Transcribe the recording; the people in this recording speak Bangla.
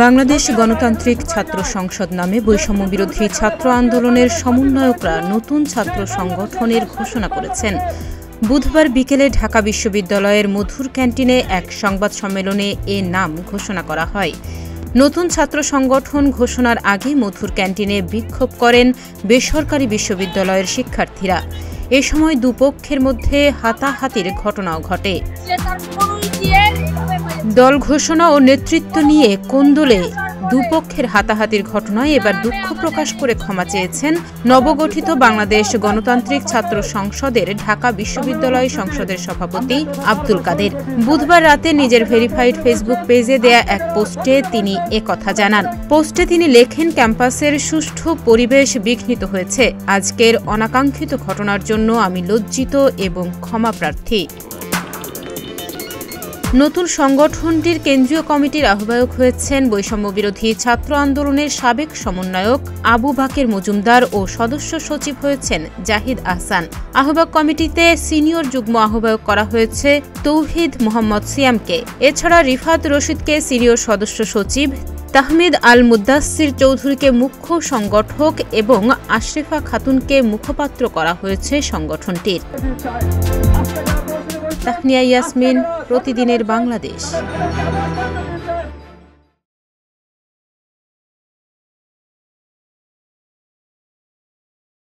বাংলাদেশ গণতান্ত্রিক ছাত্র সংসদ নামে বৈষম্য বিরোধী ছাত্র আন্দোলনের সমন্বয়করা নতুন ছাত্র সংগঠনের ঘোষণা করেছেন। বুধবার বিকেলে ঢাকা বিশ্ববিদ্যালয়ের মধুর ক্যান্টিনে এক সংবাদ সম্মেলনে এ নাম ঘোষণা করা হয়। নতুন ছাত্র সংগঠন ঘোষণার আগে মধুর ক্যান্টিনে বিক্ষোভ করেন বেসরকারি বিশ্ববিদ্যালয়ের শিক্ষার্থীরা। এ সময় দুপক্ষের মধ্যে হাতাহাতির ঘটনাও ঘটে। দল ঘোষণা ও নেতৃত্ব নিয়ে কোন্দলে দুপক্ষের হাতাহাতির ঘটনায় এবার দুঃখ প্রকাশ করে ক্ষমা চেয়েছেন নবগঠিত বাংলাদেশ গণতান্ত্রিক ছাত্র সংসদের ঢাকা বিশ্ববিদ্যালয় সংসদের সভাপতি আব্দুল কাদের। বুধবার রাতে নিজের ভেরিফাইড ফেসবুক পেজে দেয়া এক পোস্টে তিনি একথা জানান। পোস্টে তিনি লেখেন, ক্যাম্পাসের সুষ্ঠু পরিবেশ বিঘ্নিত হয়েছে। আজকের অনাকাঙ্ক্ষিত ঘটনার জন্য আমি লজ্জিত এবং ক্ষমা প্রার্থী। নতুন সংগঠনটির কেন্দ্রীয় কমিটির আহ্বায়ক হয়েছেন বৈষম্য বিরোধী ছাত্র আন্দোলনের সাবেক সমন্বয়ক আবু বাকের মজুমদার ও সদস্য সচিব হয়েছেন জাহিদ আহসান। আহ্বায়ক কমিটিতে সিনিয়র যুগ্ম আহ্বায়ক করা হয়েছে তৌহিদ মোহাম্মদ সিয়ামকে। এছাড়া রিফাত রশিদকে সিনিয়র সদস্য সচিব, তাহমিদ আল মুদাসসির চৌধুরীকে মুখ্য সংগঠক এবং আশরিফা খাতুনকে মুখপাত্র করা হয়েছে সংগঠনটির। তাহনিয়া ইয়াসমিন, প্রতিদিনের বাংলাদেশ।